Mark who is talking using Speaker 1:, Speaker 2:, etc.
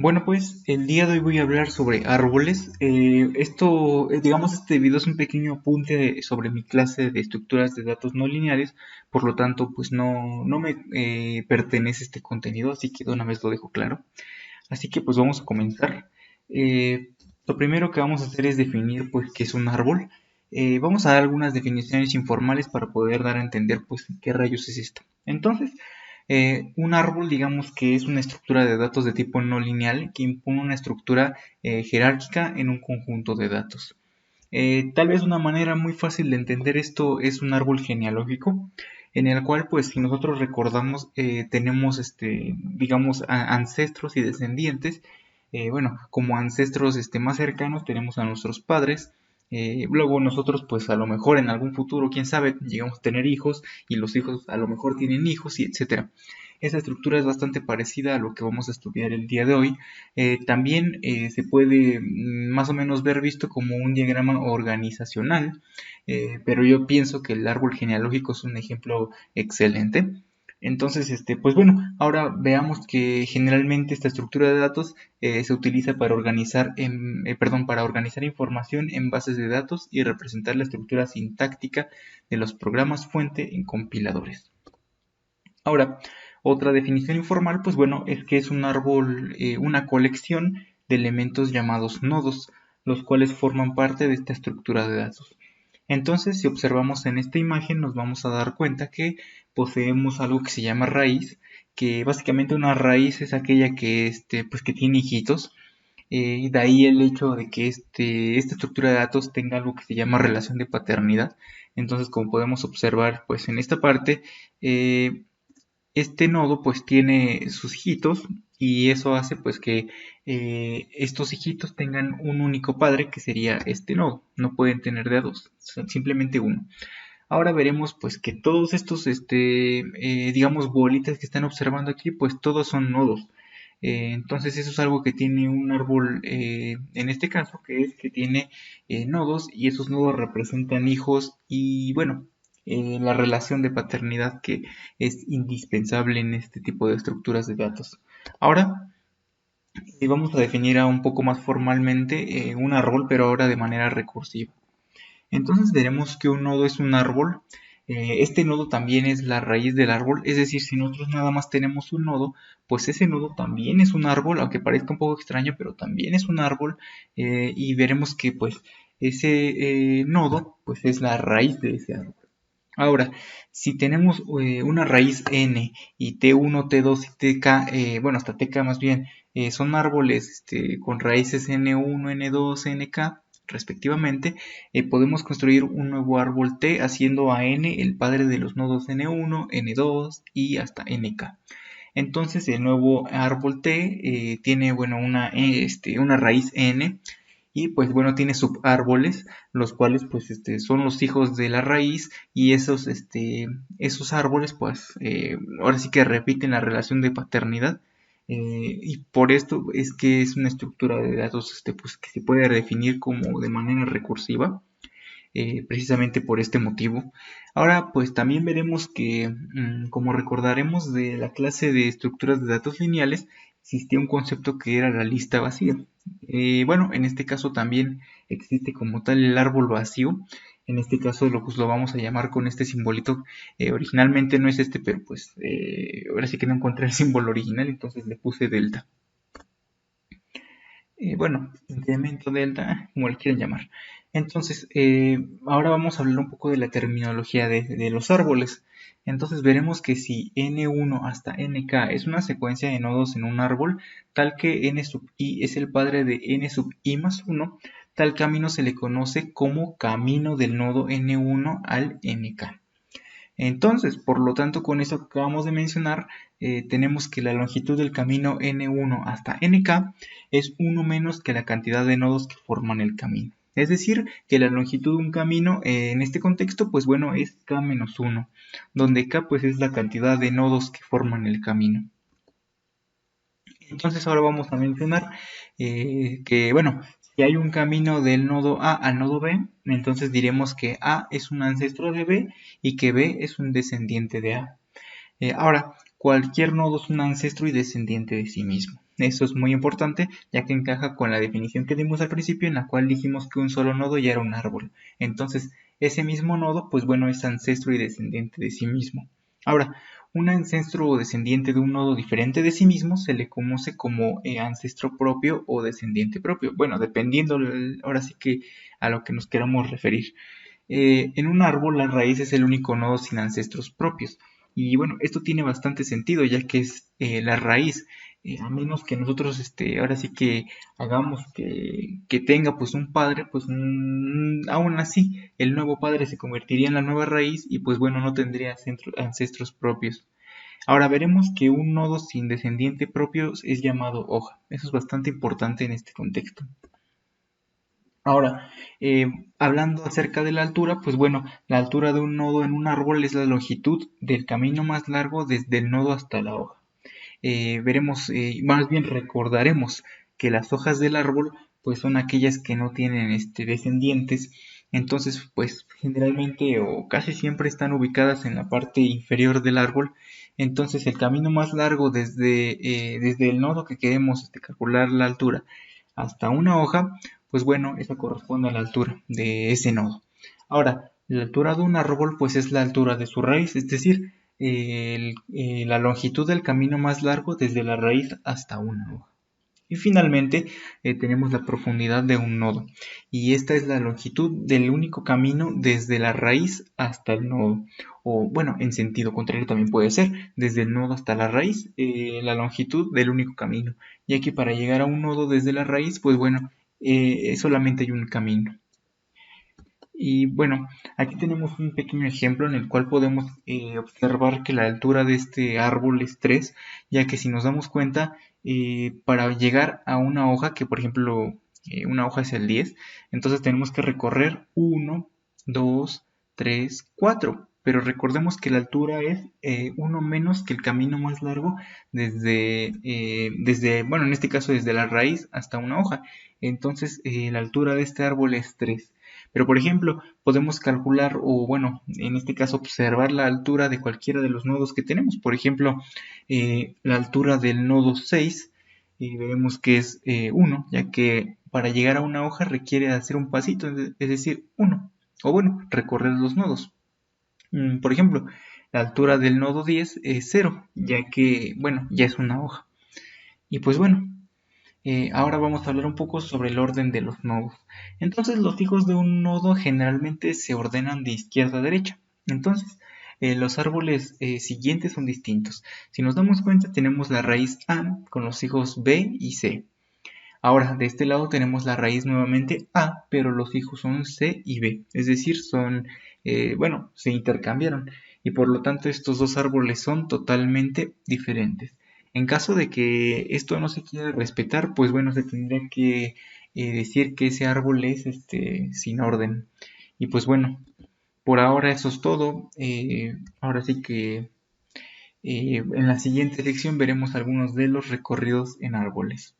Speaker 1: Bueno, pues el día de hoy voy a hablar sobre árboles. Digamos, este video es un pequeño apunte sobre mi clase de estructuras de datos no lineales, por lo tanto, pues no me pertenece este contenido, así que de una vez lo dejo claro. Así que pues vamos a comenzar. Eh, lo primero que vamos a hacer es definir pues qué es un árbol. Vamos a dar algunas definiciones informales para poder dar a entender pues qué rayos es esto. Entonces, un árbol digamos que es una estructura de datos de tipo no lineal que impone una estructura jerárquica en un conjunto de datos. Tal vez una manera muy fácil de entender esto es un árbol genealógico, en el cual, pues, si nosotros recordamos, tenemos, digamos, ancestros y descendientes. Bueno, como ancestros, más cercanos tenemos a nuestros padres. Luego nosotros, pues, a lo mejor en algún futuro, quién sabe, llegamos a tener hijos y los hijos a lo mejor tienen hijos y etcétera. Esa estructura es bastante parecida a lo que vamos a estudiar el día de hoy. También se puede más o menos ver visto como un diagrama organizacional, pero yo pienso que el árbol genealógico es un ejemplo excelente. Entonces, pues bueno, ahora veamos que generalmente esta estructura de datos se utiliza para para organizar información en bases de datos y representar la estructura sintáctica de los programas fuente en compiladores. Ahora, otra definición informal, pues bueno, es que es un árbol, una colección de elementos llamados nodos, los cuales forman parte de esta estructura de datos. Entonces, si observamos en esta imagen, nos vamos a dar cuenta que poseemos algo que se llama raíz, que básicamente una raíz es aquella que, pues que tiene hijitos. Y de ahí el hecho de que esta estructura de datos tenga algo que se llama relación de paternidad. Entonces, como podemos observar, pues en esta parte, eh, este nodo pues tiene sus hijitos y eso hace pues que estos hijitos tengan un único padre que sería este nodo. No pueden tener de a dos, simplemente uno. Ahora veremos pues que todos estos, digamos, bolitas que están observando aquí, pues todos son nodos. Entonces eso es algo que tiene un árbol, en este caso, que es que tiene nodos y esos nodos representan hijos y bueno, la relación de paternidad que es indispensable en este tipo de estructuras de datos. Ahora vamos a definir un poco más formalmente un árbol, pero ahora de manera recursiva. Entonces veremos que un nodo es un árbol. Este nodo también es la raíz del árbol, es decir, si nosotros nada más tenemos un nodo, pues ese nodo también es un árbol, aunque parezca un poco extraño, pero también es un árbol. Y veremos que pues ese nodo pues es la raíz de ese árbol. Ahora, si tenemos una raíz n y t1, t2 y tk, bueno, hasta tk más bien, son árboles con raíces n1, n2, nk, respectivamente, podemos construir un nuevo árbol t haciendo a n el padre de los nodos n1, n2 y hasta nk. Entonces el nuevo árbol t tiene, bueno, una raíz n y pues bueno, tiene subárboles, los cuales pues son los hijos de la raíz y esos árboles pues ahora sí que repiten la relación de paternidad. Y por esto es que es una estructura de datos pues, que se puede definir como de manera recursiva, precisamente por este motivo. Ahora, pues también veremos que, como recordaremos de la clase de estructuras de datos lineales, existía un concepto que era la lista vacía. Bueno, en este caso también existe como tal el árbol vacío. En este caso pues, lo vamos a llamar con este simbolito. Originalmente no es pero pues ahora sí que no encontré el símbolo original, entonces le puse delta. Bueno, incremento delta, como le quieran llamar. Entonces, ahora vamos a hablar un poco de la terminología de los árboles. Entonces veremos que si n1 hasta nk es una secuencia de nodos en un árbol, tal que n sub i es el padre de n sub i más 1, tal camino se le conoce como camino del nodo n1 al nk. Entonces, por lo tanto, con eso que acabamos de mencionar, tenemos que la longitud del camino n1 hasta nk es 1 menos que la cantidad de nodos que forman el camino. Es decir, que la longitud de un camino en este contexto, pues bueno, es k menos 1, donde k pues es la cantidad de nodos que forman el camino. Entonces ahora vamos a mencionar que, bueno, si hay un camino del nodo A al nodo B, entonces diremos que A es un ancestro de B y que B es un descendiente de A. Ahora, cualquier nodo es un ancestro y descendiente de sí mismo. Eso es muy importante, ya que encaja con la definición que dimos al principio, en la cual dijimos que un solo nodo ya era un árbol. Entonces, ese mismo nodo, pues bueno, es ancestro y descendiente de sí mismo. Ahora, un ancestro o descendiente de un nodo diferente de sí mismo se le conoce como ancestro propio o descendiente propio. Bueno, dependiendo ahora sí que a lo que nos queramos referir. En un árbol la raíz es el único nodo sin ancestros propios. Y bueno, esto tiene bastante sentido, ya que es la raíz. A menos que nosotros ahora sí que hagamos que tenga pues un padre, pues aún así el nuevo padre se convertiría en la nueva raíz y pues bueno, no tendría ancestros propios. Ahora veremos que un nodo sin descendiente propio es llamado hoja. Eso es bastante importante en este contexto. Ahora, hablando acerca de la altura, pues bueno, la altura de un nodo en un árbol es la longitud del camino más largo desde el nodo hasta la hoja. Veremos, más bien recordaremos que las hojas del árbol pues son aquellas que no tienen descendientes, entonces pues generalmente o casi siempre están ubicadas en la parte inferior del árbol. Entonces el camino más largo desde el nodo que queremos calcular la altura hasta una hoja, pues bueno, eso corresponde a la altura de ese nodo. Ahora, la altura de un árbol pues es la altura de su raíz, es decir, la longitud del camino más largo desde la raíz hasta una hoja. Y finalmente tenemos la profundidad de un nodo. Y esta es la longitud del único camino desde la raíz hasta el nodo. O bueno, en sentido contrario también puede ser, desde el nodo hasta la raíz, la longitud del único camino. Ya que para llegar a un nodo desde la raíz, pues bueno, solamente hay un camino. Y bueno, aquí tenemos un pequeño ejemplo en el cual podemos observar que la altura de este árbol es 3, ya que si nos damos cuenta, para llegar a una hoja, que por ejemplo una hoja es el 10, entonces tenemos que recorrer 1, 2, 3, 4. Pero recordemos que la altura es 1 menos que el camino más largo bueno, en este caso desde la raíz hasta una hoja. Entonces la altura de este árbol es 3. Pero por ejemplo, podemos calcular o bueno, en este caso observar la altura de cualquiera de los nodos que tenemos. Por ejemplo, la altura del nodo 6 veremos que es 1, ya que para llegar a una hoja requiere hacer un pasito, es decir, 1. O bueno, recorrer los nodos. Por ejemplo, la altura del nodo 10 es 0, ya que, bueno, ya es una hoja. Y pues bueno, ahora vamos a hablar un poco sobre el orden de los nodos. Entonces, los hijos de un nodo generalmente se ordenan de izquierda a derecha. Entonces, los árboles siguientes son distintos. Si nos damos cuenta, tenemos la raíz A con los hijos B y C. Ahora, de este lado tenemos la raíz nuevamente A, pero los hijos son C y B. Es decir, bueno, se intercambiaron. Y por lo tanto, estos dos árboles son totalmente diferentes. En caso de que esto no se quiera respetar, pues bueno, se tendría que decir que ese árbol es sin orden. Y pues bueno, por ahora eso es todo. Ahora sí que en la siguiente lección veremos algunos de los recorridos en árboles.